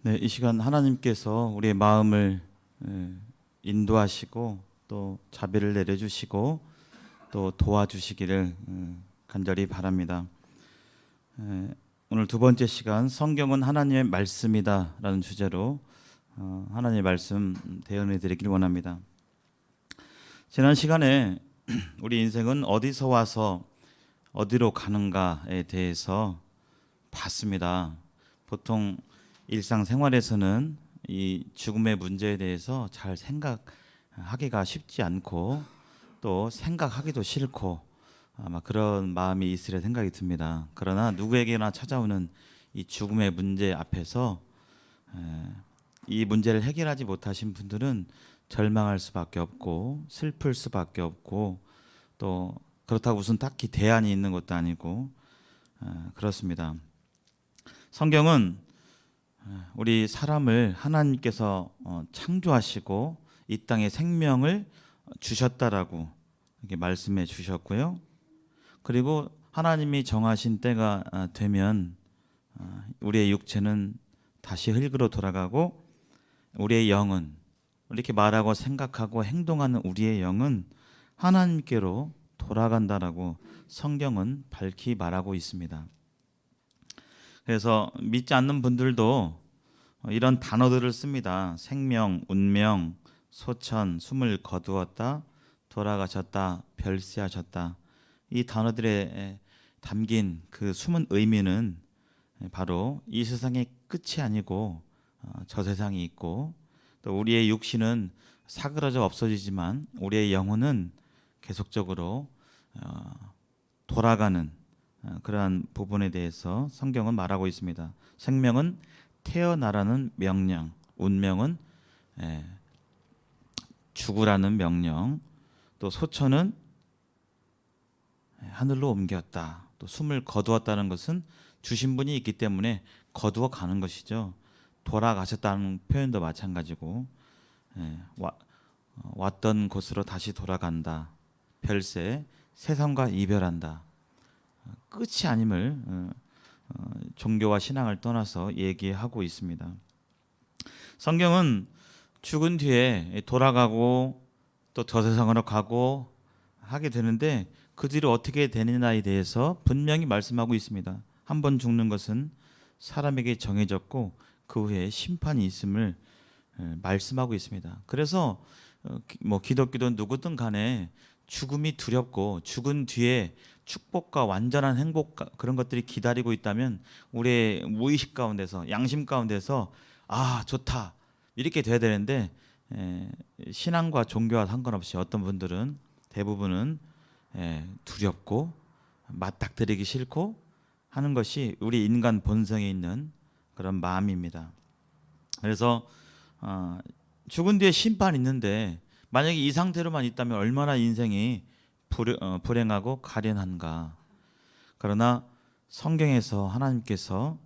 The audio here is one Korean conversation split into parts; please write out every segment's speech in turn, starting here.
네, 이 시간 하나님께서 우리의 마음을 인도하시고 또 자비를 내려주시고 또 도와주시기를 간절히 바랍니다. 오늘 두 번째 시간 성경은 하나님의 말씀이다라는 주제로 하나님의 말씀 대언해 드리길 원합니다. 지난 시간에 우리 인생은 어디서 와서 어디로 가는가에 대해서 봤습니다. 보통 일상생활에서는 이 죽음의 문제에 대해서 잘 생각하기가 쉽지 않고 또 생각하기도 싫고 아마 그런 마음이 있으려 생각이 듭니다. 그러나 누구에게나 찾아오는 이 죽음의 문제 앞에서 이 문제를 해결하지 못하신 분들은 절망할 수밖에 없고 슬플 수밖에 없고 또 그렇다고 무슨 딱히 대안이 있는 것도 아니고 그렇습니다. 성경은 우리 사람을 하나님께서 창조하시고 이 땅에 생명을 주셨다라고 이렇게 말씀해 주셨고요. 그리고 하나님이 정하신 때가 되면 우리의 육체는 다시 흙으로 돌아가고 우리의 영은 이렇게 말하고 생각하고 행동하는 우리의 영은 하나님께로 돌아간다라고 성경은 밝히 말하고 있습니다. 그래서 믿지 않는 분들도 이런 단어들을 씁니다. 생명, 운명, 소천, 숨을 거두었다, 돌아가셨다, 별세하셨다. 이 단어들에 담긴 그 숨은 의미는 바로 이 세상의 끝이 아니고 저 세상이 있고 또 우리의 육신은 사그러져 없어지지만 우리의 영혼은 계속적으로 돌아가는 그러한 부분에 대해서 성경은 말하고 있습니다. 생명은 태어나라는 명령, 운명은 죽으라는 명령, 또 소천은 하늘로 옮겼다. 또 숨을 거두었다는 것은 주신 분이 있기 때문에 거두어 가는 것이죠. 돌아가셨다는 표현도 마찬가지고 왔던 곳으로 다시 돌아간다. 별세, 세상과 이별한다. 끝이 아님을 종교와 신앙을 떠나서 얘기하고 있습니다. 성경은 죽은 뒤에 돌아가고 또 저 세상으로 가고 하게 되는데 그 뒤로 어떻게 되느냐에 대해서 분명히 말씀하고 있습니다. 한 번 죽는 것은 사람에게 정해졌고 그 후에 심판이 있음을 말씀하고 있습니다. 그래서 뭐 기독교든 누구든 간에 죽음이 두렵고 죽은 뒤에 축복과 완전한 행복 그런 것들이 기다리고 있다면 우리의 무의식 가운데서 양심 가운데서 아 좋다 이렇게 돼야 되는데 신앙과 종교와 상관없이 어떤 분들은 대부분은 두렵고 맞닥뜨리기 싫고 하는 것이 우리 인간 본성에 있는 그런 마음입니다. 그래서 죽은 뒤에 심판이 있는데 만약에 이 상태로만 있다면 얼마나 인생이 불행하고 가련한가. 그러나 성경에서 하나님께서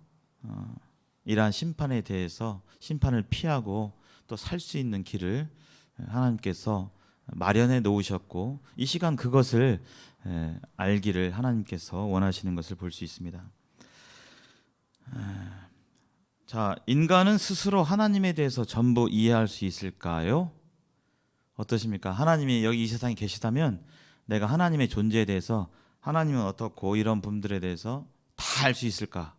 이러한 심판에 대해서 심판을 피하고 또 살 수 있는 길을 하나님께서 마련해 놓으셨고 이 시간 그것을 알기를 하나님께서 원하시는 것을 볼 수 있습니다. 자, 인간은 스스로 하나님에 대해서 전부 이해할 수 있을까요? 어떠십니까? 하나님이 여기 이 세상에 계시다면 내가 하나님의 존재에 대해서 하나님은 어떻고 이런 분들에 대해서 다 알 수 있을까?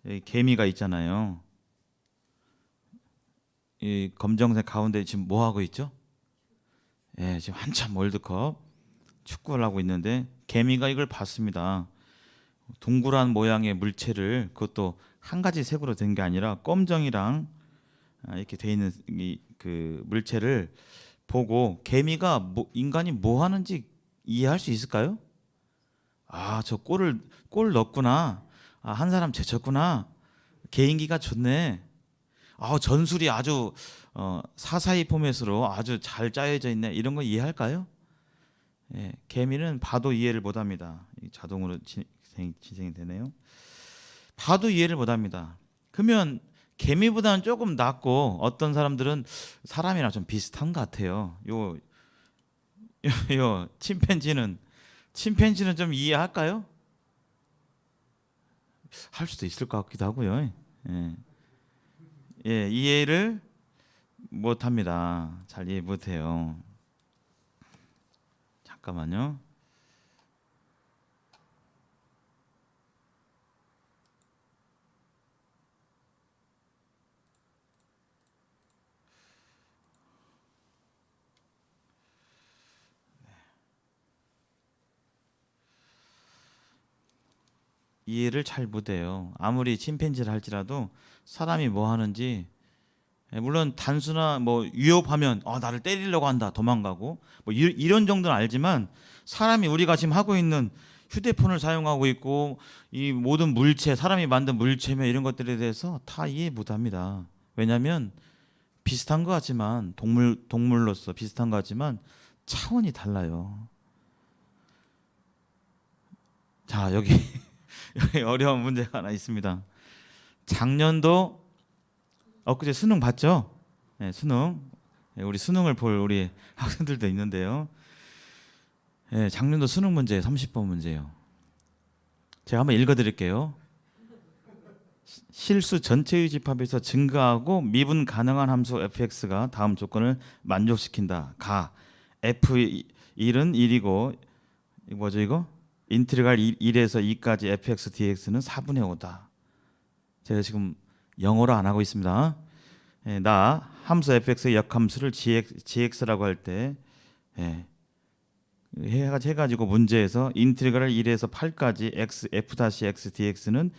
여기 개미가 있잖아요. 이 검정색 가운데 지금 뭐 하고 있죠? 지금 한참 월드컵 축구를 하고 있는데 개미가 이걸 봤습니다. 동그란 모양의 물체를 그것도 한 가지 색으로 된 게 아니라 검정이랑 이렇게 돼 있는 그 물체를 보고 개미가 인간이 뭐 하는지 이해할 수 있을까요? 아, 저 골 넣었구나. 아, 한 사람 제쳤구나. 개인기가 좋네. 아, 전술이 아주 사사이 포맷으로 아주 잘 짜여져 있네. 이런 거 이해할까요? 개미는 봐도 이해를 못합니다. 자동으로 진행이 되네요. 봐도 이해를 못합니다. 그러면 개미보다는 조금 낫고 어떤 사람들은 사람이랑 좀 비슷한 것 같아요. 침팬지는 좀 이해할까요? 할 수도 있을 것 같기도 하고요. 예, 이해를 못합니다. 잘 이해 못해요. 잠깐만요. 이해를 잘 못해요. 아무리 침팬지를 할지라도 사람이 뭐 하는지, 예, 물론 단순한 뭐 위협하면 나를 때리려고 한다 도망가고 뭐 이런 정도는 알지만, 사람이 우리가 지금 하고 있는 휴대폰을 사용하고 있고 이 모든 물체, 사람이 만든 물체며 이런 것들에 대해서 다 이해 못합니다. 왜냐하면 비슷한 것 같지만, 동물로서 비슷한 것 같지만 차원이 달라요. 자, 여기 여기 어려운 문제가 하나 있습니다. 작년도 엊그제 수능 봤죠? 네, 수능. 네, 우리 수능을 볼 우리 학생들도 있는데요. 네, 작년도 수능 문제 30번 문제예요. 제가 한번 읽어드릴게요. 실수 전체의 집합에서 증가하고 미분 가능한 함수 fx가 다음 조건을 만족시킨다. 가 f1은 1이고, 이거 뭐죠 이거? 인티그랄 1에서 2까지 fx dx는 4분의 5다. 제가 지금 영어로 안 하고 있습니다. 예, 나 함수 fx의 역함수를 gx라고 할 때, 예, 해가지고 문제에서 인티그랄 1에서 8까지 f-x dx는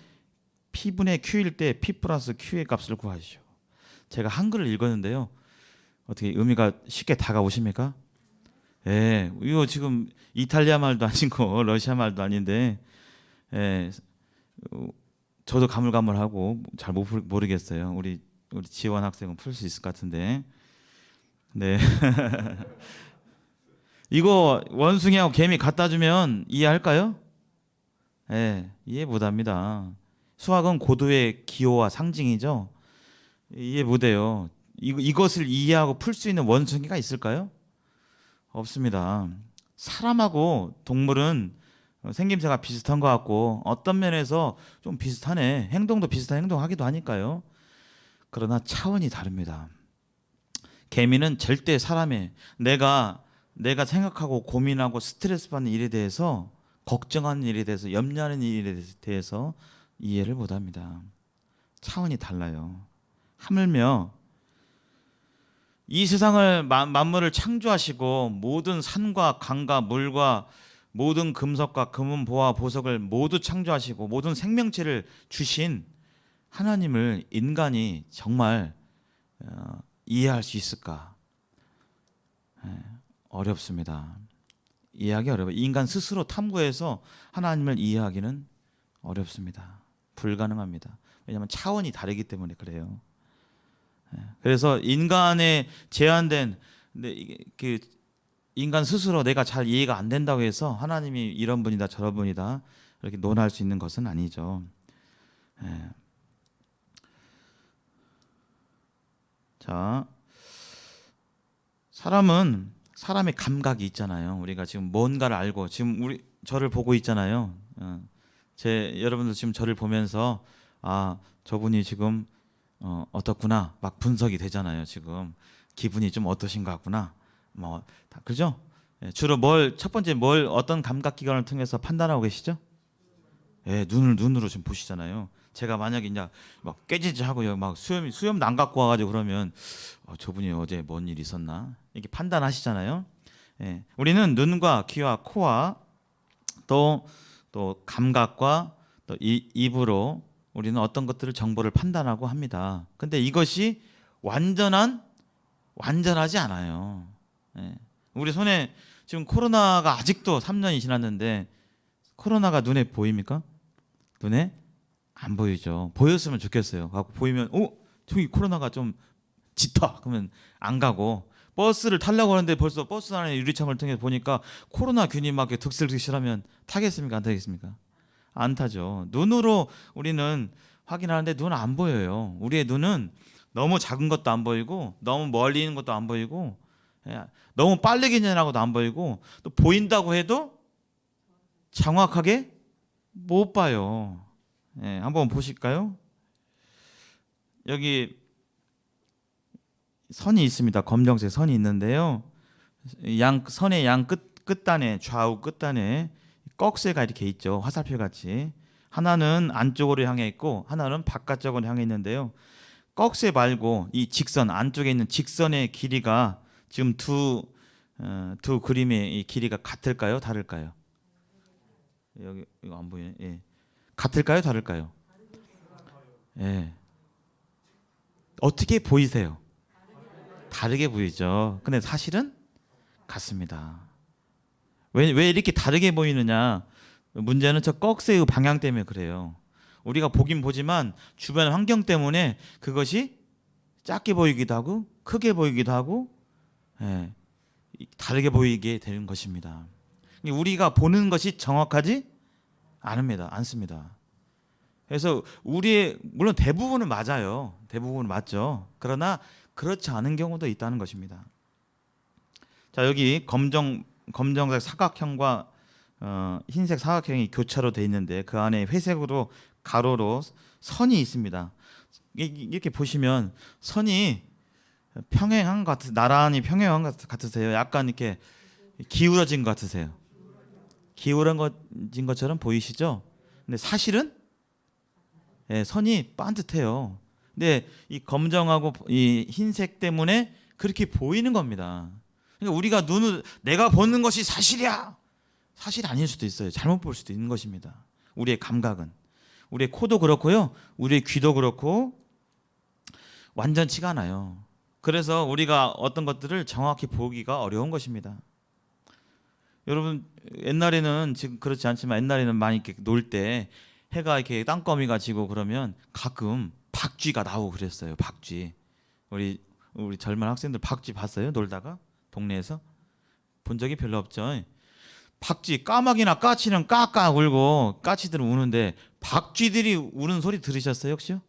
p분의 q일 때 p 플러스 q의 값을 구하시오. 제가 한글을 읽었는데요. 어떻게 의미가 쉽게 다가오십니까? 예, 이거 지금 이탈리아 말도 아니고 러시아 말도 아닌데, 예, 저도 가물가물하고 잘 모르겠어요. 우리 지원 학생은 풀 수 있을 것 같은데. 네. 이거 원숭이하고 개미 갖다 주면 이해할까요? 예, 이해 못합니다. 수학은 고도의 기호와 상징이죠. 이해 못해요. 이것을 이해하고 풀 수 있는 원숭이가 있을까요? 없습니다. 사람하고 동물은 생김새가 비슷한 것 같고 어떤 면에서 좀 비슷하네, 행동도 비슷한 행동하기도 하니까요. 그러나 차원이 다릅니다. 개미는 절대 내가 생각하고 고민하고 스트레스 받는 일에 대해서, 걱정하는 일에 대해서, 염려하는 일에 대해서 이해를 못합니다. 차원이 달라요. 하물며 이 세상을 만물을 창조하시고 모든 산과 강과 물과 모든 금속과 금은보화 보석을 모두 창조하시고 모든 생명체를 주신 하나님을 인간이 정말 이해할 수 있을까? 어렵습니다. 이해하기 어려워요. 인간 스스로 탐구해서 하나님을 이해하기는 어렵습니다. 불가능합니다. 왜냐하면 차원이 다르기 때문에 그래요. 그래서 인간의 제한된, 그 인간 스스로 내가 잘 이해가 안 된다고 해서 하나님이 이런 분이다 저런 분이다 이렇게 논할 수 있는 것은 아니죠. 자, 사람의 감각이 있잖아요. 우리가 지금 뭔가를 알고 지금 저를 보고 있잖아요. 여러분들 지금 저를 보면서 저분이 지금 어떻구나 막 분석이 되잖아요. 지금 기분이 좀 어떠신 것 같구나. 뭐 그죠? 주로 첫 번째 어떤 감각 기관을 통해서 판단하고 계시죠? 예, 눈으로 지금 보시잖아요. 제가 만약에 이제 막 깨지지하고요, 막 수염 안 갖고 와가지고 그러면 저분이 어제 뭔 일 있었나 이렇게 판단하시잖아요. 예, 우리는 눈과 귀와 코와 또 감각과 또 입으로 우리는 어떤 것들을 정보를 판단하고 합니다. 근데 이것이 완전하지 않아요. 예. 우리 손에 지금 코로나가 아직도 3년이 지났는데 코로나가 눈에 보입니까? 눈에 안 보이죠. 보였으면 좋겠어요. 갖고 보이면 저기 코로나가 좀 짙어. 그러면 안 가고, 버스를 타려고 하는데 벌써 버스 안에 유리창을 통해 보니까 코로나균이 막 득실득실하면 타겠습니까? 안 타겠습니까? 안 타죠. 눈으로 우리는 확인하는데 눈은 안 보여요. 우리의 눈은 너무 작은 것도 안 보이고 너무 멀리 있는 것도 안 보이고 너무 빨리 지나가도 안 보이고 또 보인다고 해도 정확하게 못 봐요. 한번 보실까요? 여기 선이 있습니다. 검정색 선이 있는데요. 선의 양 끝단에, 좌우 끝단에 꺽쇠가 이렇게 있죠. 화살표 같이. 하나는 안쪽으로 향해 있고 하나는 바깥쪽으로 향해 있는데요. 꺽쇠 말고 이 직선 안쪽에 있는 직선의 길이가 지금 두 그림의 이 길이가 같을까요? 다를까요? 여기 이거 안 보이네. 예. 같을까요? 다를까요? 예. 어떻게 보이세요? 다르게 보이죠. 근데 사실은 같습니다. 왜 이렇게 다르게 보이느냐? 문제는 저 꺽쇠의 방향 때문에 그래요. 우리가 보긴 보지만 주변 환경 때문에 그것이 작게 보이기도 하고 크게 보이기도 하고 예, 다르게 보이게 되는 것입니다. 우리가 보는 것이 정확하지 않습니다. 그래서 물론 대부분은 맞아요. 대부분은 맞죠. 그러나 그렇지 않은 경우도 있다는 것입니다. 자, 여기 검정색 사각형과 흰색 사각형이 교차로 되어 있는데 그 안에 회색으로 가로로 선이 있습니다. 이렇게 보시면 선이 평행한 것 나란히 평행한 것 같으세요? 약간 이렇게 기울어진 것 같으세요? 기울어진 것처럼 보이시죠? 근데 사실은 선이 반듯해요. 근데 이 검정하고 이 흰색 때문에 그렇게 보이는 겁니다. 그러니까 우리가 내가 보는 것이 사실이야. 사실이 아닐 수도 있어요. 잘못 볼 수도 있는 것입니다. 우리의 감각은. 우리의 코도 그렇고요. 우리의 귀도 그렇고 완전치가 않아요. 그래서 우리가 어떤 것들을 정확히 보기가 어려운 것입니다. 여러분 옛날에는 지금 그렇지 않지만 옛날에는 많이 이렇게 놀 때 해가 이렇게 땅거미가 지고 그러면 가끔 박쥐가 나오고 그랬어요. 박쥐. 우리 젊은 학생들 박쥐 봤어요? 놀다가 동네에서 본 적이 별로 없죠. 박쥐 까마귀나 까치는 까까 울고 까치들은 우는데 박쥐들이 우는 소리 들으셨어요 혹시요?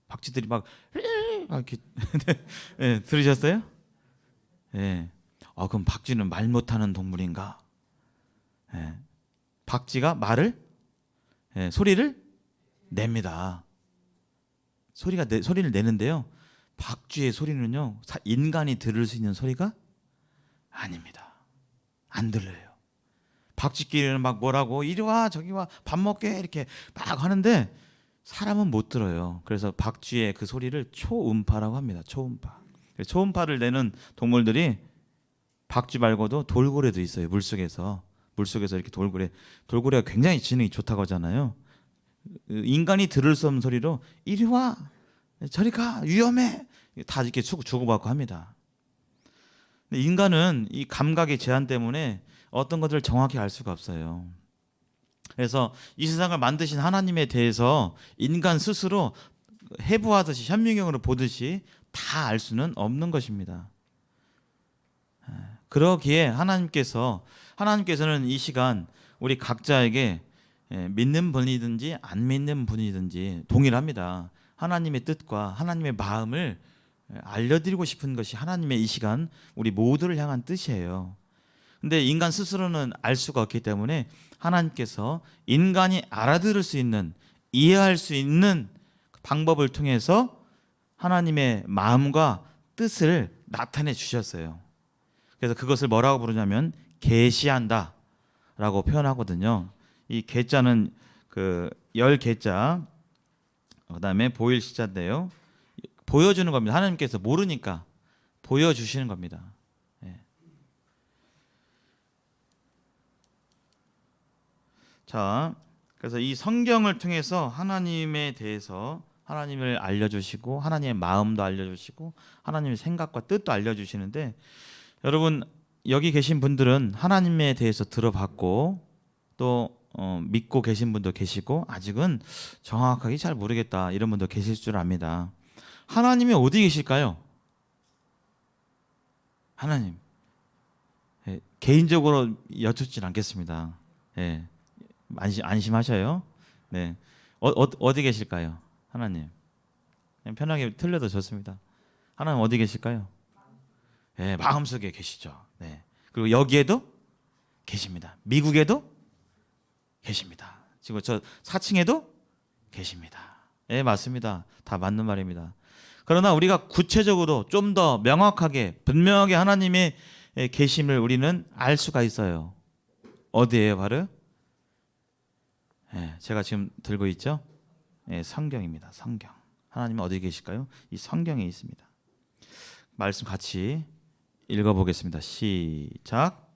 박쥐들이 막 이렇게 네, 들으셨어요? 예. 그럼 박쥐는 말 못하는 동물인가? 예. 박쥐가 소리를 냅니다. 소리를 내는데요. 박쥐의 소리는요 인간이 들을 수 있는 소리가 아닙니다. 안 들려요. 박쥐끼리는 막 뭐라고 이리 와 저기 와 밥 먹게 이렇게 막 하는데 사람은 못 들어요. 그래서 박쥐의 그 소리를 초음파라고 합니다. 초음파. 초음파를 내는 동물들이 박쥐 말고도 돌고래도 있어요. 물속에서 이렇게 돌고래가 굉장히 지능이 좋다고 하잖아요. 인간이 들을 수 없는 소리로 이리 와 저리 가 위험해 다 이렇게 주고받고 합니다. 근데 인간은 이 감각의 제한 때문에 어떤 것들을 정확히 알 수가 없어요. 그래서 이 세상을 만드신 하나님에 대해서 인간 스스로 해부하듯이 현미경으로 보듯이 다 알 수는 없는 것입니다. 그러기에 하나님께서는 이 시간 우리 각자에게 믿는 분이든지 안 믿는 분이든지 동일합니다. 하나님의 뜻과 하나님의 마음을 알려드리고 싶은 것이 하나님의 이 시간 우리 모두를 향한 뜻이에요. 근데 인간 스스로는 알 수가 없기 때문에 하나님께서 인간이 알아들을 수 있는 이해할 수 있는 방법을 통해서 하나님의 마음과 뜻을 나타내 주셨어요. 그래서 그것을 뭐라고 부르냐면 계시한다 라고 표현하거든요. 이 계자는 그 열 계자 그다음에 보일 시자인데요. 보여주는 겁니다. 하나님께서 모르니까 보여주시는 겁니다. 자, 그래서 이 성경을 통해서 하나님에 대해서 하나님을 알려주시고 하나님의 마음도 알려주시고 하나님의 생각과 뜻도 알려주시는데 여러분 여기 계신 분들은 하나님에 대해서 들어봤고 또 믿고 계신 분도 계시고 아직은 정확하게 잘 모르겠다 이런 분도 계실 줄 압니다. 하나님이 어디 계실까요? 하나님 개인적으로 여쭙진 않겠습니다. 안심하셔요. 네. 어디 계실까요? 하나님. 그냥 편하게 틀려도 좋습니다. 하나님 어디 계실까요? 마음속에 계시죠. 네. 그리고 여기에도 계십니다. 미국에도 계십니다. 지금 저 4층에도 계십니다. 예, 맞습니다. 다 맞는 말입니다. 그러나 우리가 구체적으로 좀 더 명확하게 분명하게 하나님의 계심을 우리는 알 수가 있어요. 어디에요, 바로? 예, 제가 지금 들고 있죠? 예, 성경입니다. 성경. 하나님은 어디 계실까요? 이 성경에 있습니다. 말씀 같이 읽어보겠습니다. 시작.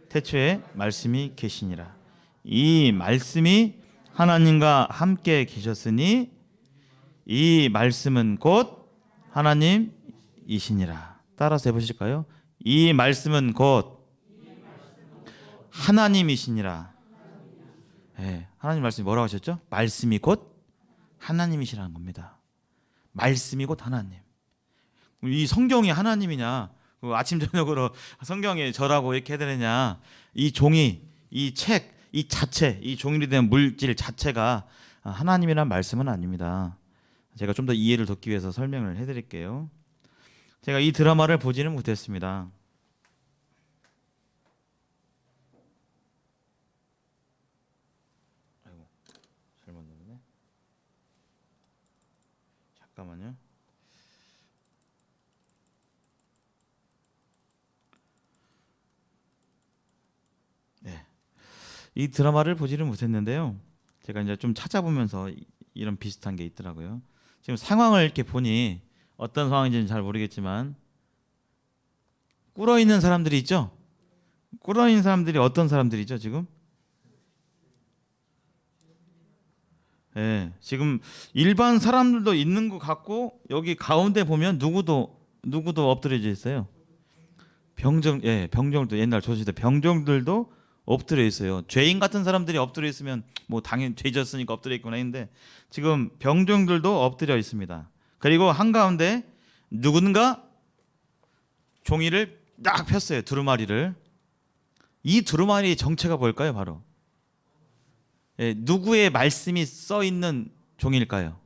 태초에 말씀이 계시니라. 이 말씀이 하나님과 함께 계셨으니 이 말씀은 곧 하나님이시니라. 따라서 해보실까요? 이 말씀은 곧 하나님이시니라. 네, 하나님 말씀이 뭐라고 하셨죠? 말씀이 곧 하나님이시라는 겁니다. 말씀이 곧 하나님. 이 성경이 하나님이냐? 아침 저녁으로 성경에 절하고 이렇게 해야 되느냐? 이 종이, 이 책, 이 자체, 이 종이로 된 물질 자체가 하나님이란 말씀은 아닙니다. 제가 좀 더 이해를 돕기 위해서 설명을 해드릴게요. 제가 이 드라마를 보지는 못했습니다. 아이고, 잘못 눌렀네. 잠깐만요. 네, 이 드라마를 보지는 못했는데요. 제가 이제 좀 찾아보면서 이런 비슷한 게 있더라고요. 지금 상황을 이렇게 보니 어떤 상황인지는 잘 모르겠지만 꿇어 있는 사람들이 있죠. 꿇어 있는 사람들이 어떤 사람들이죠, 지금? 예, 지금 일반 사람들도 있는 것 같고 여기 가운데 보면 누구도 엎드려져 있어요. 병정, 예, 병정도 옛날 조시대 병정들도 엎드려 있어요. 죄인 같은 사람들이 엎드려 있으면 뭐 당연히 죄 졌으니까 엎드려 있구나 했는데 지금 병정들도 엎드려 있습니다. 그리고 한가운데 누군가 종이를 딱 폈어요. 두루마리를. 이 두루마리의 정체가 뭘까요? 바로 예, 누구의 말씀이 써 있는 종일까요?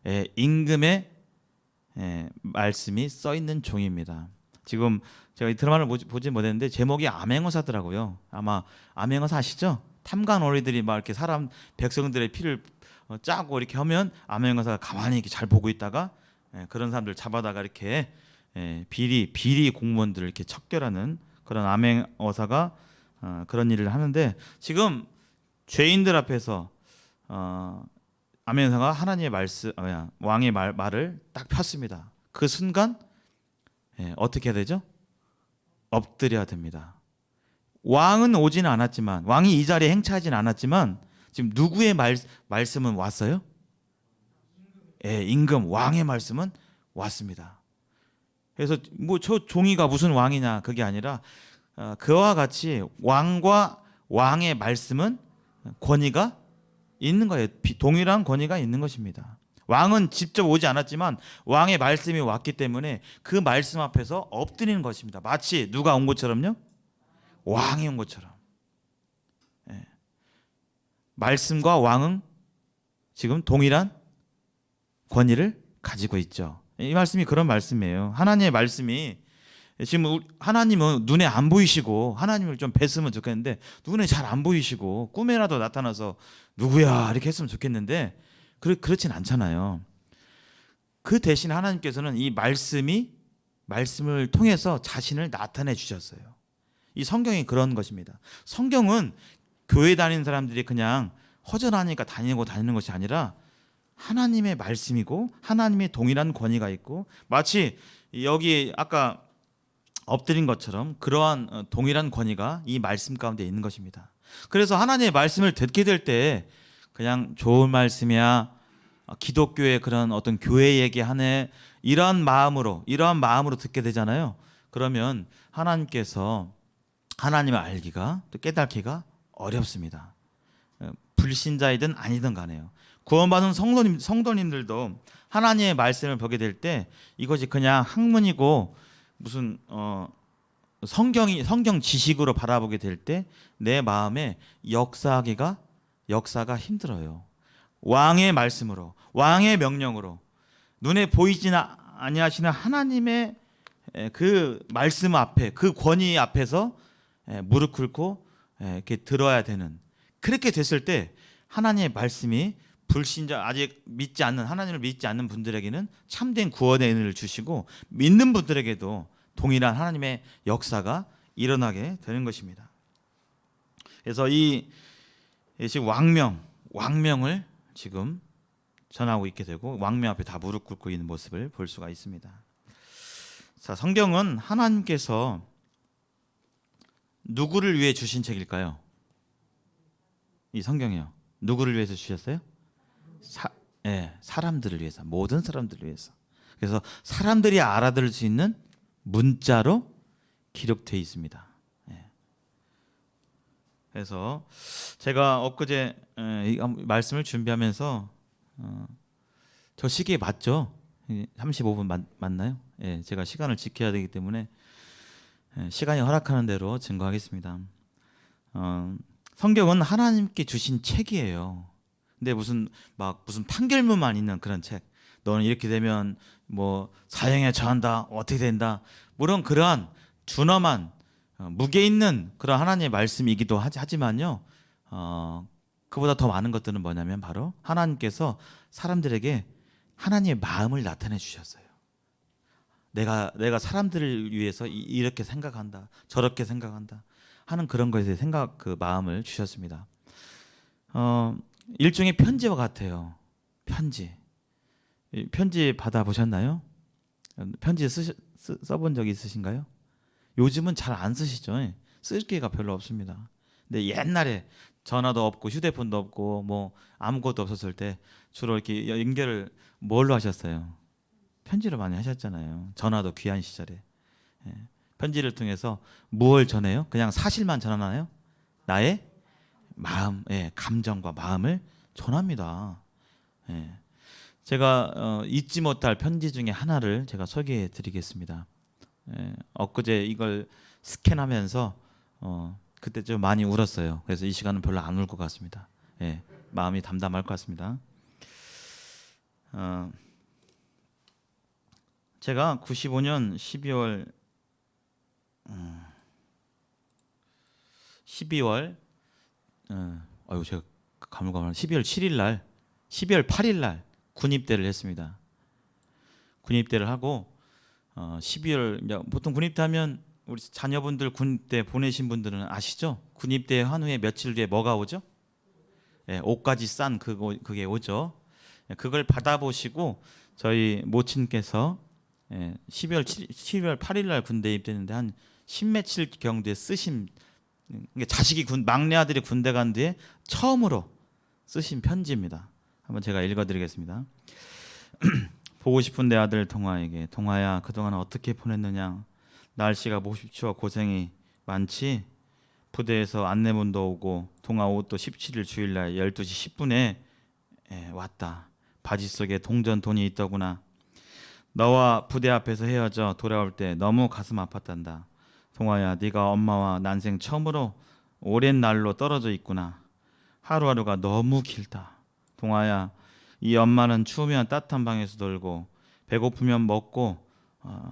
예, 임금의 말씀이 써 있는 종입니다. 지금 제가 이 드라마를 보지 못했는데 제목이 암행어사더라고요. 아마 암행어사 아시죠? 탐관오리들이 막 이렇게 사람 백성들의 피를 짜고 이렇게 하면 암행어사가 가만히 이렇게 잘 보고 있다가 그런 사람들 잡아다가 이렇게 비리 공무원들을 이렇게 척결하는 그런 암행어사가 그런 일을 하는데 지금 죄인들 앞에서 암행어사가 하나님의 말씀, 왕의 말을 딱 폈습니다. 그 순간 어떻게 해야 되죠? 엎드려야 됩니다. 왕은 오지는 않았지만 왕이 이 자리에 행차하지는 않았지만 지금 누구의 말씀은 왔어요? 임금 왕의 말씀은 왔습니다. 그래서 뭐 저 종이가 무슨 왕이냐 그게 아니라 그와 같이 왕과 왕의 말씀은 권위가 있는 거예요. 동일한 권위가 있는 것입니다. 왕은 직접 오지 않았지만 왕의 말씀이 왔기 때문에 그 말씀 앞에서 엎드리는 것입니다. 마치 누가 온 것처럼요? 왕이 온 것처럼. 예. 말씀과 왕은 지금 동일한 권위를 가지고 있죠. 이 말씀이 그런 말씀이에요. 하나님의 말씀이 지금 하나님은 눈에 안 보이시고 하나님을 좀 뵀으면 좋겠는데 눈에 잘 안 보이시고 꿈에라도 나타나서 누구야 이렇게 했으면 좋겠는데 그렇진 않잖아요. 그 대신 하나님께서는 이 말씀을 통해서 자신을 나타내 주셨어요. 이 성경이 그런 것입니다. 성경은 교회 다니는 사람들이 그냥 허전하니까 다니는 것이 아니라 하나님의 말씀이고 하나님의 동일한 권위가 있고 마치 여기 아까 엎드린 것처럼 그러한 동일한 권위가 이 말씀 가운데 있는 것입니다. 그래서 하나님의 말씀을 듣게 될 때 그냥 좋은 말씀이야 기독교의 그런 어떤 교회 얘기하네 이러한 마음으로 듣게 되잖아요. 그러면 하나님께서 하나님을 알기가 또 깨닫기가 어렵습니다. 불신자이든 아니든 간에요. 구원받은 성도님들도 하나님의 말씀을 보게 될 때 이것이 그냥 학문이고 무슨 성경 지식으로 바라보게 될 때 내 마음에 역사가 힘들어요. 왕의 말씀으로 왕의 명령으로 눈에 보이지는 아니하시는 하나님의 그 말씀 앞에 그 권위 앞에서 무릎 꿇고 이렇게 들어야 되는 그렇게 됐을 때 하나님의 말씀이 불신자 아직 믿지 않는 하나님을 믿지 않는 분들에게는 참된 구원의 은혜를 주시고 믿는 분들에게도 동일한 하나님의 역사가 일어나게 되는 것입니다. 그래서 이 지금 왕명을 지금 전하고 있게 되고 왕명 앞에 다 무릎 꿇고 있는 모습을 볼 수가 있습니다. 자, 성경은 하나님께서 누구를 위해 주신 책일까요? 이 성경이요. 누구를 위해서 주셨어요? 사람들을 위해서, 모든 사람들을 위해서. 그래서 사람들이 알아들을 수 있는 문자로 기록되어 있습니다. 그래서 제가 엊그제 말씀을 준비하면서 저 시기에 맞죠? 35분 맞나요? 제가 시간을 지켜야 되기 때문에 시간이 허락하는 대로 증거하겠습니다. 성경은 하나님께 주신 책이에요. 근데 무슨 판결문만 있는 그런 책. 너는 이렇게 되면 뭐 사형에 처한다, 어떻게 된다. 물론 그러한 준엄한 무게 있는 그런 하나님의 말씀이기도 하지만요. 그보다 더 많은 것들은 뭐냐면 바로 하나님께서 사람들에게 하나님의 마음을 나타내 주셨어요. 내가 사람들을 위해서 이렇게 생각한다, 저렇게 생각한다 하는 그런 것에 그 마음을 주셨습니다. 일종의 편지와 같아요. 편지 받아 보셨나요? 편지 써본 적 있으신가요? 요즘은 잘 안 쓰시죠. 쓸 기회가 별로 없습니다. 근데 옛날에 전화도 없고 휴대폰도 없고 뭐 아무것도 없었을 때 주로 이렇게 연결을 뭘로 하셨어요? 편지로 많이 하셨잖아요. 전화도 귀한 시절에. 편지를 통해서 무엇을 전해요? 그냥 사실만 전하나요? 나의 마음, 감정과 마음을 전합니다. 제가 잊지 못할 편지 중에 하나를 제가 소개해 드리겠습니다. 엊그제 이걸 스캔하면서 그때 좀 많이 울었어요. 그래서 이 시간은 별로 안 울 것 같습니다. 마음이 담담할 것 같습니다. 제가 95년 12월 제가 가물가물 12월 7일 날 12월 8일 날 군입대를 했습니다. 군입대를 하고 12월 보통 군입대 하면 우리 자녀분들 군입대 보내신 분들은 아시죠? 군입대 한 후에 며칠 뒤에 뭐가 오죠? 옷까지 싼 그게 오죠. 그걸 받아보시고 저희 모친께서 12월 8일 날 군대 입대했는데 한 10며칠 경주에 쓰신 자식이 막내 아들이 군대 간 뒤에 처음으로 쓰신 편지입니다. 한번 제가 읽어드리겠습니다. 보고 싶은 내 아들 동아에게, 동아야 그동안 어떻게 보냈느냐. 날씨가 몹시추워 고생이 많지. 부대에서 안내문도 오고 동아 옷도 17일 주일날 12시 10분에 왔다. 바지 속에 동전 돈이 있더구나. 너와 부대 앞에서 헤어져 돌아올 때 너무 가슴 아팠단다. 동아야 네가 엄마와 난생 처음으로 오랜 날로 떨어져 있구나. 하루하루가 너무 길다. 동아야 이 엄마는 추우면 따뜻한 방에서 놀고 배고프면 먹고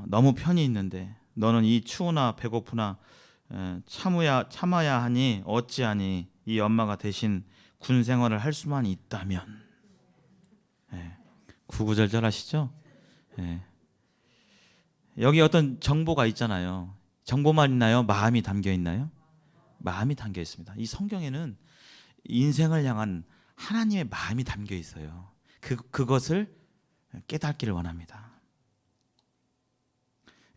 너무 편히 있는데 너는 이 추우나 배고프나 참아야 하니 어찌하니 이 엄마가 대신 군 생활을 할 수만 있다면. 구구절절 하시죠? 여기 어떤 정보가 있잖아요. 정보만 있나요? 마음이 담겨 있나요? 마음이 담겨 있습니다. 이 성경에는 인생을 향한 하나님의 마음이 담겨 있어요. 그것을 깨닫기를 원합니다.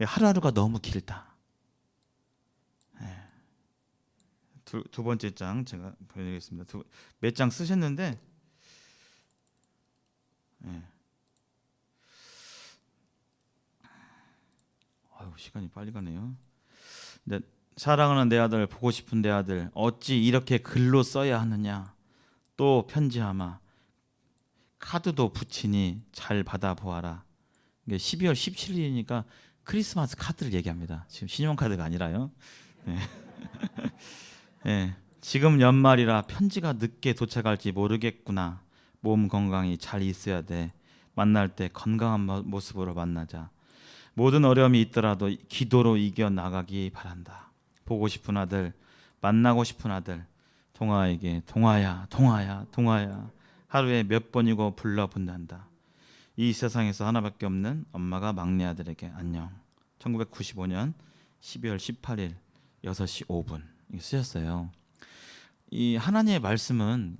하루하루가 너무 길다. 두 번째 장 제가 보여드리겠습니다. 몇 장 쓰셨는데 시간이 빨리 가네요. 근데 사랑하는 내 아들, 보고 싶은 내 아들, 어찌 이렇게 글로 써야 하느냐. 또 편지하마 카드도 붙이니 잘 받아보아라. 12월 17일이니까 크리스마스 카드를 얘기합니다. 지금 신용카드가 아니라요. 지금 연말이라 편지가 늦게 도착할지 모르겠구나. 몸 건강히 잘 있어야 돼. 만날 때 건강한 모습으로 만나자. 모든 어려움이 있더라도 기도로 이겨나가기 바란다. 보고 싶은 아들, 만나고 싶은 아들, 동아에게 동아야, 동아야, 동아야 하루에 몇 번이고 불러 본단다. 이 세상에서 하나밖에 없는 엄마가 막내 아들에게 안녕. 1995년 12월 18일 6시 5분 쓰셨어요. 이 하나님의 말씀은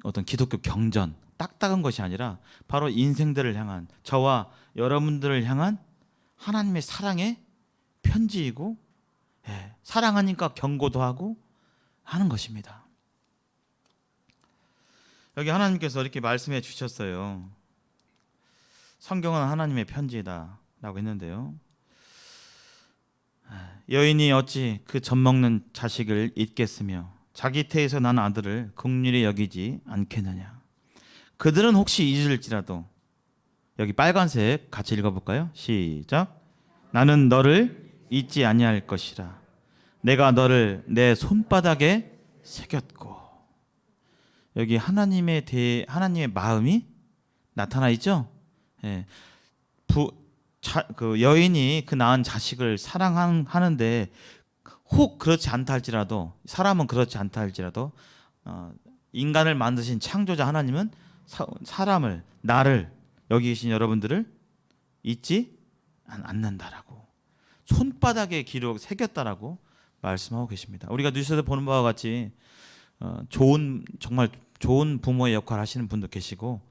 어떤 기독교 경전, 딱딱한 것이 아니라 바로 인생들을 향한, 저와 여러분들을 향한 하나님의 사랑의 편지이고, 사랑하니까 경고도 하고 하는 것입니다. 여기 하나님께서 이렇게 말씀해 주셨어요. 성경은 하나님의 편지다 라고 했는데요, 여인이 어찌 그 젖먹는 자식을 잊겠으며 자기 태에서 난 아들을 긍휼히 여기지 않겠느냐. 그들은 혹시 잊을지라도, 여기 빨간색 같이 읽어볼까요? 시작. 나는 너를 잊지 아니할 것이라. 내가 너를 내 손바닥에 새겼고. 여기 하나님의 마음이 나타나 있죠. 그 여인이 그 낳은 자식을 사랑하는데 혹 그렇지 않다 할지라도, 사람은 그렇지 않다 할지라도 인간을 만드신 창조자 하나님은 사람을, 나를, 여기 계신 여러분들을 잊지 않는다라고, 손바닥에 기록 새겼다라고 말씀하고 계십니다. 우리가 뉴스에서 보는 바와 같이 정말 좋은 부모의 역할을 하시는 분도 계시고,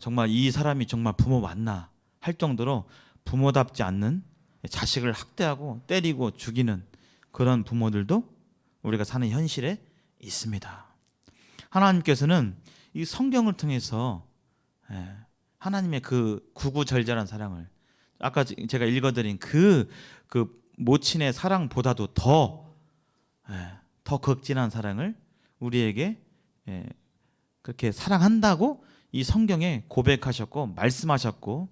정말 이 사람이 정말 부모 맞나 할 정도로 부모답지 않는 자식을 학대하고 때리고 죽이는 그런 부모들도 우리가 사는 현실에 있습니다. 하나님께서는 이 성경을 통해서 하나님의 그 구구절절한 사랑을, 아까 제가 읽어드린 그 모친의 사랑보다도 더 극진한 사랑을 우리에게 그렇게 사랑한다고 이 성경에 고백하셨고 말씀하셨고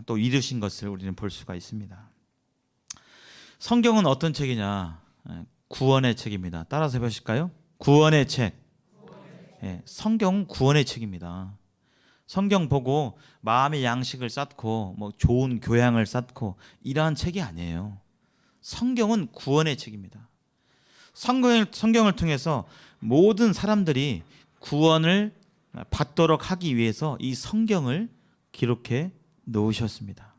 또 이루신 것을 우리는 볼 수가 있습니다. 성경은 어떤 책이냐? 구원의 책입니다. 따라서 해보실까요? 구원의 책. 성경은 구원의 책입니다. 성경 보고 마음의 양식을 쌓고 뭐 좋은 교양을 쌓고 이러한 책이 아니에요. 성경은 구원의 책입니다. 성경을 통해서 모든 사람들이 구원을 받도록 하기 위해서 이 성경을 기록해 놓으셨습니다.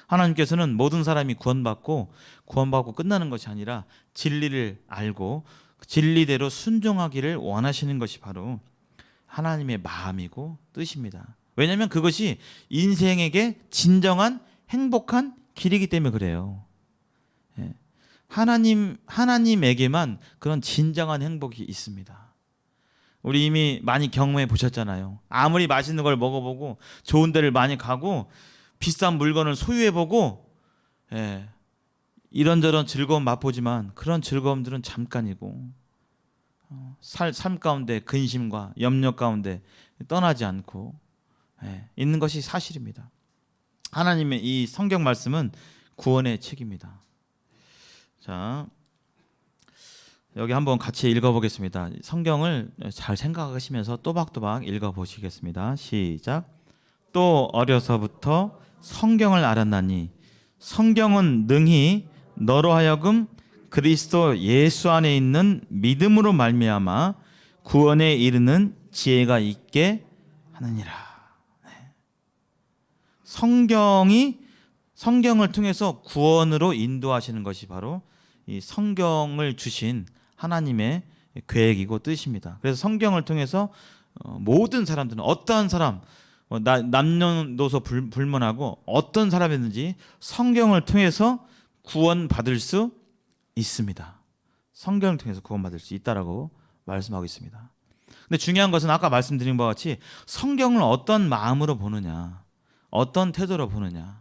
하나님께서는 모든 사람이 구원받고 끝나는 것이 아니라 진리를 알고 진리대로 순종하기를 원하시는 것이 바로 하나님의 마음이고 뜻입니다. 왜냐하면 그것이 인생에게 진정한 행복한 길이기 때문에 그래요. 하나님에게만 그런 진정한 행복이 있습니다. 우리 이미 많이 경험해 보셨잖아요. 아무리 맛있는 걸 먹어보고 좋은 데를 많이 가고 비싼 물건을 소유해보고 이런저런 즐거움 맛보지만 그런 즐거움들은 잠깐이고 삶 가운데 근심과 염려 가운데 떠나지 않고 있는 것이 사실입니다. 하나님의 이 성경 말씀은 구원의 책입니다. 자, 여기 한번 같이 읽어보겠습니다. 성경을 잘 생각하시면서 또박또박 읽어보시겠습니다. 시작. 또 어려서부터 성경을 알았나니 성경은 능히 너로 하여금 그리스도 예수 안에 있는 믿음으로 말미암아 구원에 이르는 지혜가 있게 하느니라. 성경을 통해서 구원으로 인도하시는 것이 바로 이 성경을 주신 하나님의 계획이고 뜻입니다. 그래서 성경을 통해서 모든 사람들은, 어떠한 사람, 남녀노소 불문하고 어떤 사람이든지 성경을 통해서 구원받을 수 있습니다. 성경을 통해서 구원받을 수 있다라고 말씀하고 있습니다. 근데 중요한 것은 아까 말씀드린 바와 같이 성경을 어떤 마음으로 보느냐, 어떤 태도로 보느냐에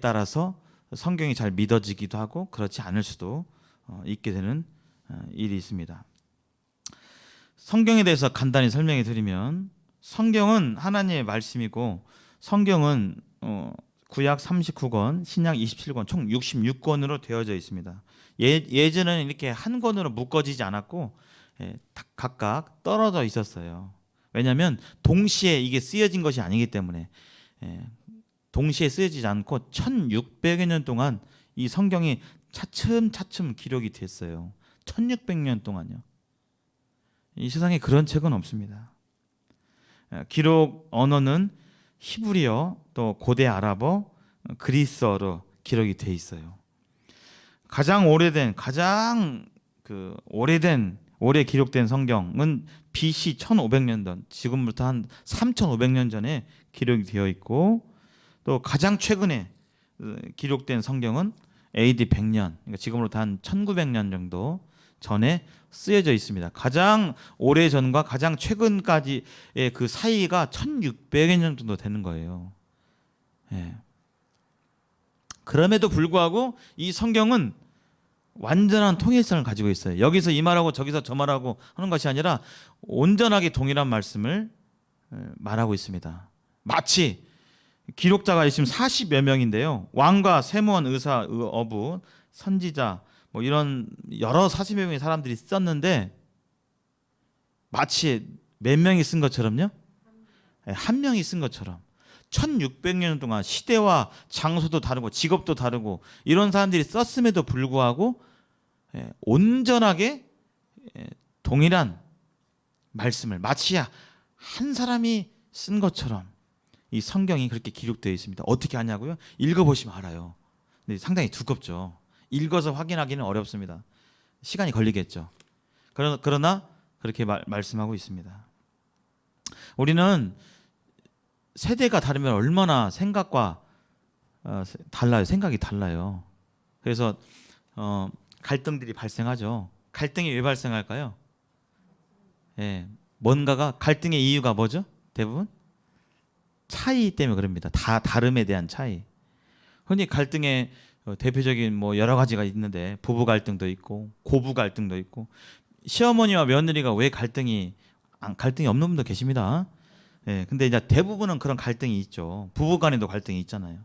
따라서 성경이 잘 믿어지기도 하고 그렇지 않을 수도 있게 되는 일이 있습니다. 성경에 대해서 간단히 설명해 드리면, 성경은 하나님의 말씀이고 성경은 구약 39권, 신약 27권, 총 66권으로 되어져 있습니다. 예전에는 이렇게 한 권으로 묶어지지 않았고 각각 떨어져 있었어요. 왜냐하면 동시에 이게 쓰여진 것이 아니기 때문에 동시에 쓰여지지 않고 1600여 년 동안 이 성경이 차츰차츰 기록이 됐어요. 1600년 동안요. 이 세상에 그런 책은 없습니다. 기록 언어는 히브리어, 또 고대 아랍어, 그리스어로 기록이 돼 있어요. 가장 오래 기록된 성경은 BC 1500년 전, 지금부터 한 3500년 전에 기록이 되어 있고, 또 가장 최근에 기록된 성경은 AD 100년, 그러니까 지금으로부터 한 1900년 정도 전에 쓰여져 있습니다. 가장 오래 전과 가장 최근까지의 그 사이가 1600년 정도 되는 거예요. 예. 그럼에도 불구하고 이 성경은 완전한 통일성을 가지고 있어요. 여기서 이 말하고 저기서 저 말하고 하는 것이 아니라 온전하게 동일한 말씀을 말하고 있습니다. 마치 기록자가 있으면 40여 명인데요. 왕과 세무원, 의사, 어부, 선지자 뭐 이런 여러 40여 명의 사람들이 썼는데 마치 몇 명이 쓴 것처럼요? 한 명이 쓴 것처럼 1600년 동안 시대와 장소도 다르고 직업도 다르고 이런 사람들이 썼음에도 불구하고 온전하게 동일한 말씀을 마치 한 사람이 쓴 것처럼 이 성경이 그렇게 기록되어 있습니다. 어떻게 하냐고요? 읽어보시면 알아요. 근데 상당히 두껍죠. 읽어서 확인하기는 어렵습니다. 시간이 걸리겠죠. 그러나 그렇게 말씀하고 있습니다. 우리는 세대가 다르면 얼마나 생각과 달라요. 생각이 달라요. 그래서 갈등들이 발생하죠. 갈등이 왜 발생할까요? 뭔가가 갈등의 이유가 뭐죠? 대부분 차이 때문에 그럽니다. 다름에 대한 차이. 흔히 갈등의 대표적인 뭐 여러 가지가 있는데 부부 갈등도 있고 고부 갈등도 있고 시어머니와 며느리가 왜 갈등이 없는 분도 계십니다. 근데 이제 대부분은 그런 갈등이 있죠. 부부 간에도 갈등이 있잖아요.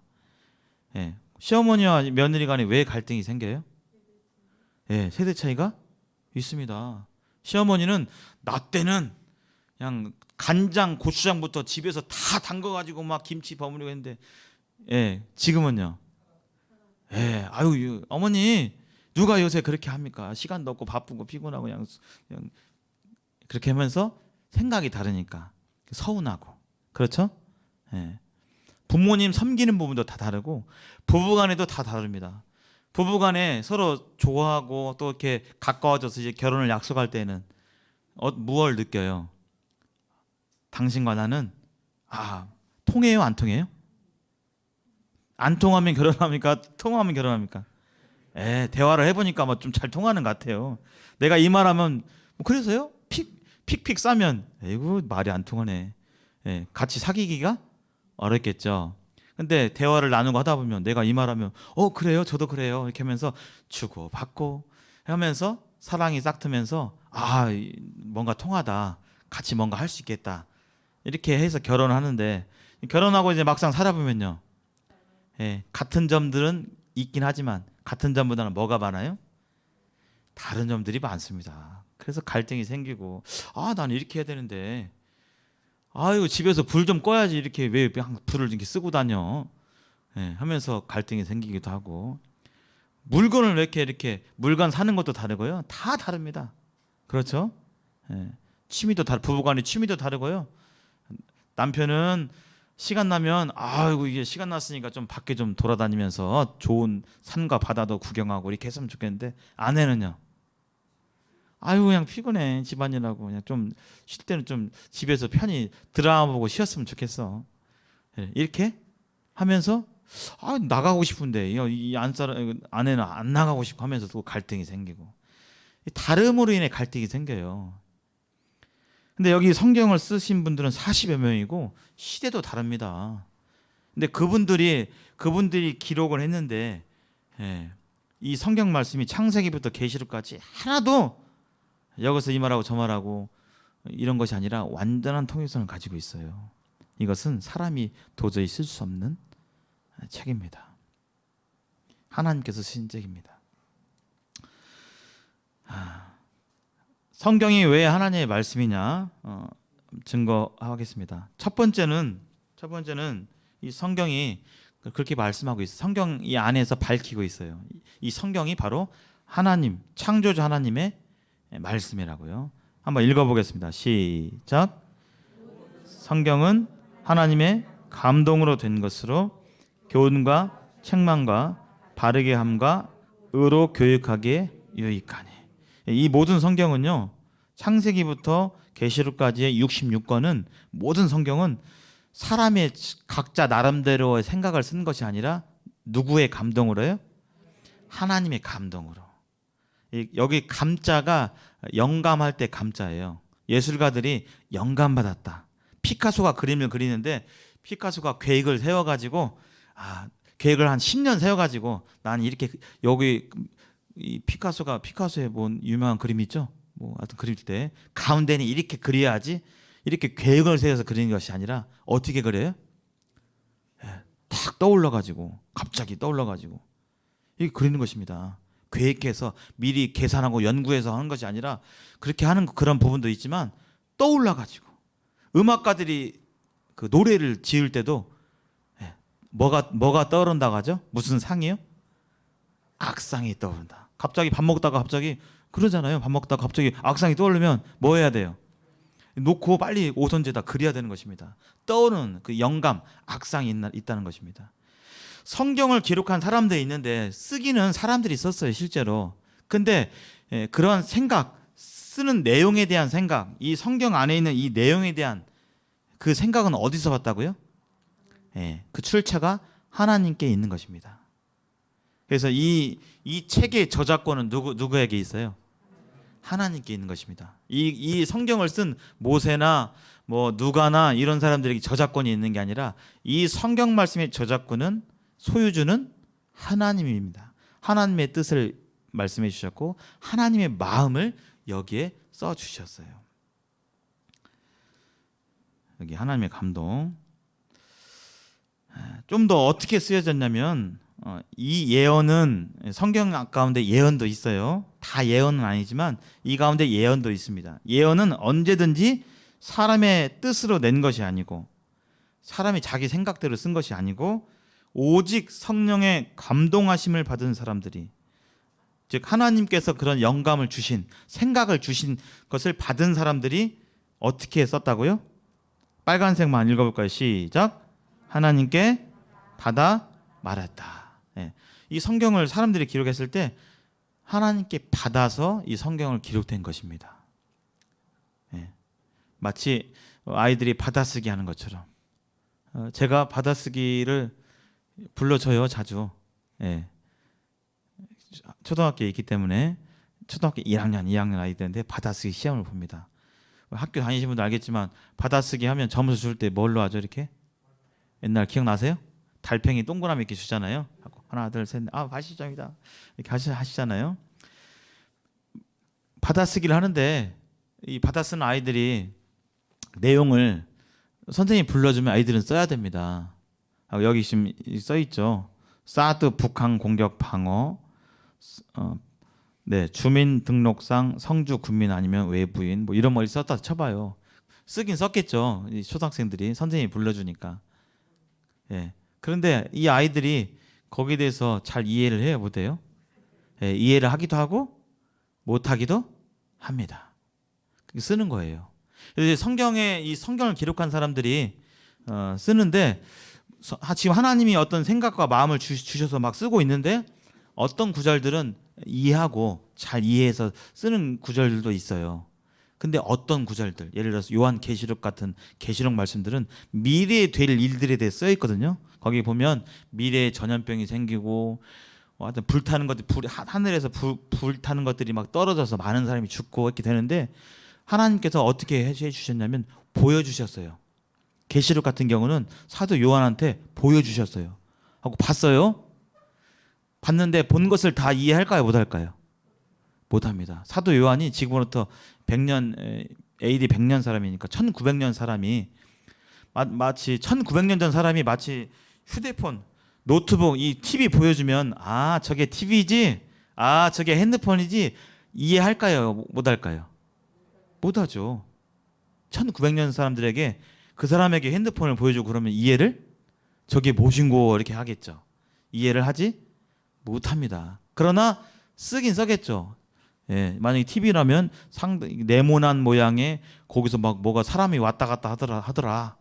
시어머니와 며느리 간에 왜 갈등이 생겨요? 세대 차이가 있습니다. 시어머니는 나 때는 그냥 간장, 고추장부터 집에서 다 담궈가지고 막 김치 버무리고 했는데, 지금은요. 아유 어머니 누가 요새 그렇게 합니까? 시간도 없고 바쁘고 피곤하고 그냥 그렇게 하면서 생각이 다르니까 서운하고 그렇죠? 부모님 섬기는 부분도 다 다르고 부부간에도 다 다릅니다. 부부간에 서로 좋아하고 또 이렇게 가까워져서 이제 결혼을 약속할 때는 무엇을 느껴요? 당신과 나는 통해요, 안 통해요? 안 통하면 결혼합니까? 통하면 결혼합니까? 대화를 해보니까 뭐 좀 잘 통하는 것 같아요. 내가 이 말하면 뭐 그래서요? 픽픽 싸면 에이구 말이 안 통하네. 같이 사귀기가 어렵겠죠. 근데 대화를 나누고 하다 보면 내가 이 말하면 그래요, 저도 그래요 이렇게 하면서 주고 받고 하면서 사랑이 싹트면서 뭔가 통하다, 같이 뭔가 할 수 있겠다 이렇게 해서 결혼하는데 결혼하고 이제 막상 살아보면요. 같은 점들은 있긴 하지만 같은 점보다는 뭐가 많아요? 다른 점들이 많습니다. 그래서 갈등이 생기고 난 이렇게 해야 되는데 이거 집에서 불 좀 꺼야지 이렇게 왜 불을 이렇게 쓰고 다녀 하면서 갈등이 생기기도 하고 물건을 왜 이렇게 물건 사는 것도 다르고요. 다 다릅니다. 그렇죠? 취미도 부부간의 취미도 다르고요. 남편은 시간 나면 이게 시간 났으니까 좀 밖에 좀 돌아다니면서 좋은 산과 바다도 구경하고 이렇게 했으면 좋겠는데 아내는요. 그냥 피곤해 집안일하고 그냥 좀 쉴 때는 좀 집에서 편히 드라마 보고 쉬었으면 좋겠어. 이렇게 하면서 나가고 싶은데 이 아내는 안 나가고 싶고 하면서 또 갈등이 생기고 다름으로 인해 갈등이 생겨요. 근데 여기 성경을 쓰신 분들은 40여 명이고 시대도 다릅니다. 근데 그분들이 기록을 했는데 이 성경 말씀이 창세기부터 계시록까지 하나도 여기서 이 말하고 저 말하고 이런 것이 아니라 완전한 통일성을 가지고 있어요. 이것은 사람이 도저히 쓸 수 없는 책입니다. 하나님께서 쓰신 책입니다. 성경이 왜 하나님의 말씀이냐 증거하겠습니다. 첫 번째는 이 성경이 그렇게 말씀하고 있어요. 성경 이 안에서 밝히고 있어요. 이 성경이 바로 하나님, 창조주 하나님의 말씀이라고요. 한번 읽어보겠습니다. 시작. 성경은 하나님의 감동으로 된 것으로 교훈과 책망과 바르게 함과 의로 교육하기에 유익하니. 이 모든 성경은요, 창세기부터 계시록까지의 66권은 모든 성경은 사람의 각자 나름대로의 생각을 쓴 것이 아니라 누구의 감동으로요? 하나님의 감동으로. 여기 감자가 영감할 때 감자예요. 예술가들이 영감받았다. 피카소가 그림을 그리는데 피카소가 계획을 세워가지고 계획을 한 10년 세워가지고 나는 이렇게 여기 이 피카소의 뭔 유명한 그림 있죠? 뭐 하여튼 그릴 때 가운데는 이렇게 그려야지 이렇게 계획을 세워서 그리는 것이 아니라 어떻게 그려요? 탁 떠올라가지고 갑자기 떠올라가지고 이렇게 그리는 것입니다. 계획해서 미리 계산하고 연구해서 하는 것이 아니라 그렇게 하는 그런 부분도 있지만 떠올라가지고 음악가들이 그 노래를 지을 때도 뭐가 떠오른다고 하죠? 무슨 상이요? 악상이 떠오른다. 갑자기 밥 먹다가 갑자기 그러잖아요. 밥 먹다가 갑자기 악상이 떠오르면 뭐 해야 돼요? 놓고 빨리 오선지에다 그려야 되는 것입니다. 떠오르는 그 영감, 악상이 있다는 것입니다. 성경을 기록한 사람들이 있는데 쓰기는 사람들이 썼어요, 실제로. 근데 그런 생각, 쓰는 내용에 대한 생각, 이 성경 안에 있는 이 내용에 대한 그 생각은 어디서 왔다고요? 그 출처가 하나님께 있는 것입니다. 그래서 이 책의 저작권은 누구에게 있어요? 하나님께 있는 것입니다. 이 성경을 쓴 모세나 뭐 누가나 이런 사람들에게 저작권이 있는 게 아니라 이 성경 말씀의 저작권은 소유주는 하나님입니다. 하나님의 뜻을 말씀해 주셨고 하나님의 마음을 여기에 써 주셨어요. 여기 하나님의 감동. 좀 더 어떻게 쓰여졌냐면 이 예언은 성경 가운데 예언도 있어요. 다 예언은 아니지만 이 가운데 예언도 있습니다. 예언은 언제든지 사람의 뜻으로 낸 것이 아니고 사람이 자기 생각대로 쓴 것이 아니고 오직 성령의 감동하심을 받은 사람들이, 즉 하나님께서 그런 영감을 주신, 생각을 주신 것을 받은 사람들이 어떻게 썼다고요? 빨간색만 읽어볼까요? 시작. 하나님께 받아 말했다. 이 성경을 사람들이 기록했을 때 하나님께 받아서 이 성경을 기록된 것입니다. 마치 아이들이 받아쓰기 하는 것처럼 제가 받아쓰기를 불러줘요, 자주. 초등학교에 있기 때문에 초등학교 1학년, 2학년 아이들인데 받아쓰기 시험을 봅니다. 학교 다니시는 분들 알겠지만 받아쓰기 하면 점수 줄 때 뭘로 하죠? 이렇게? 옛날 기억나세요? 달팽이 동그라미 이렇게 주잖아요. 하나, 둘, 셋, 80점이다. 이렇게 하시잖아요. 받아쓰기를 하는데 이 받아쓰는 아이들이 내용을 선생님이 불러주면 아이들은 써야 됩니다. 여기 지금 써 있죠. 사드 북한 공격 방어, 주민등록상 성주 군민 아니면 외부인 뭐 이런 머리 썼다 쳐봐요. 쓰긴 썼겠죠. 이 초등학생들이 선생님이 불러주니까. 그런데 이 아이들이 거기에 대해서 잘 이해를 해요, 못해요? 이해를 하기도 하고 못하기도 합니다. 쓰는 거예요. 성경에 이 성경을 기록한 사람들이 쓰는데 지금 하나님이 어떤 생각과 마음을 주셔서 막 쓰고 있는데 어떤 구절들은 이해하고 잘 이해해서 쓰는 구절들도 있어요. 근데 어떤 구절들, 예를 들어서 요한 계시록 같은 계시록 말씀들은 미래에 될 일들에 대해 써 있거든요. 거기 보면 미래에 전염병이 생기고 하여튼 불타는 것들, 하늘에서 불타는 것들이 막 떨어져서 많은 사람이 죽고 이렇게 되는데 하나님께서 어떻게 해주셨냐면 보여주셨어요. 계시록 같은 경우는 사도 요한한테 보여주셨어요. 하고 봤어요. 봤는데 본 것을 다 이해할까요? 못할까요? 못합니다. 사도 요한이 지금부터 100년 AD 100년 사람이니까 1900년 사람이 마치 1900년 전 사람이 마치 휴대폰, 노트북, 이 TV 보여주면 저게 TV지, 저게 핸드폰이지 이해할까요? 못할까요? 못하죠. 1900년 사람들에게 그 사람에게 핸드폰을 보여주고 그러면 이해를 저게 무엇인고 이렇게 하겠죠. 이해를 하지 못합니다. 그러나 쓰긴 써겠죠. 예, 만약에 TV라면 상당히 네모난 모양의 거기서 막 뭐가 사람이 왔다 갔다 하더라.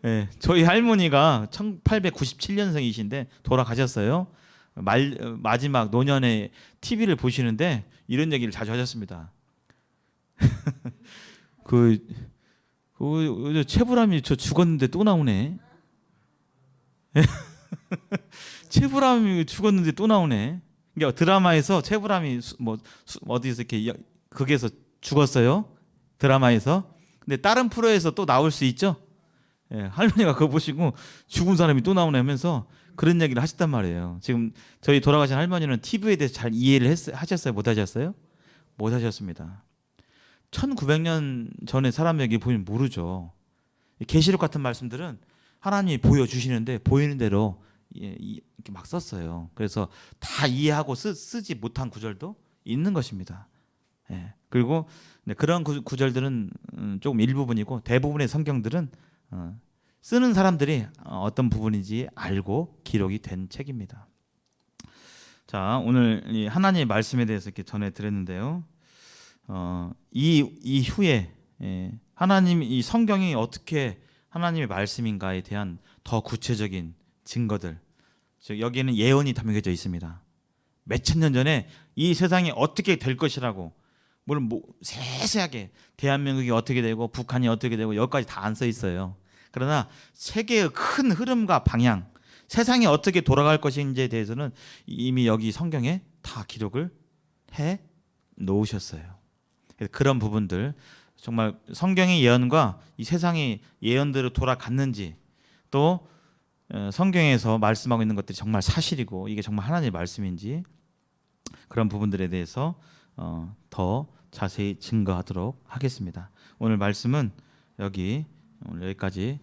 예, 저희 할머니가 1897년생이신데 돌아가셨어요. 마지막 노년에 TV를 보시는데 이런 얘기를 자주 하셨습니다. 그, 최불암이 저 죽었는데 또 나오네. 최불암이 죽었는데 또 나오네. 그러니까 드라마에서 최불암이 어디서 이렇게 극에서 죽었어요. 드라마에서. 근데 다른 프로에서 또 나올 수 있죠. 예, 할머니가 그거 보시고 죽은 사람이 또 나오네 하면서 그런 얘기를 하셨단 말이에요. 지금 저희 돌아가신 할머니는 TV에 대해서 잘 이해를 하셨어요? 못 하셨어요? 못 하셨습니다. 1900년 전에 사람 얘기 보면 모르죠. 계시록 같은 말씀들은 하나님이 보여주시는데 보이는 대로 이렇게 막 썼어요. 그래서 다 이해하고 쓰지 못한 구절도 있는 것입니다. 예. 그리고 그런 구절들은 조금 일부분이고 대부분의 성경들은 쓰는 사람들이 어떤 부분인지 알고 기록이 된 책입니다. 자, 오늘 이 하나님의 말씀에 대해서 이렇게 전해드렸는데요. 이후에 하나님 이 성경이 어떻게 하나님의 말씀인가에 대한 더 구체적인 증거들, 즉 여기에는 예언이 담겨져 있습니다. 몇천 년 전에 이 세상이 어떻게 될 것이라고, 물론 세세하게 대한민국이 어떻게 되고 북한이 어떻게 되고 여기까지 다 안 써 있어요. 그러나 세계의 큰 흐름과 방향, 세상이 어떻게 돌아갈 것인지에 대해서는 이미 여기 성경에 다 기록을 해 놓으셨어요. 그런 부분들, 정말 성경의 예언과 이 세상의 예언대로 돌아갔는지, 또 성경에서 말씀하고 있는 것들이 정말 사실이고 이게 정말 하나님의 말씀인지, 그런 부분들에 대해서 더 자세히 증거하도록 하겠습니다. 오늘 말씀은 오늘 여기까지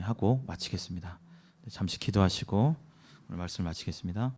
하고 마치겠습니다. 잠시 기도하시고 오늘 말씀을 마치겠습니다.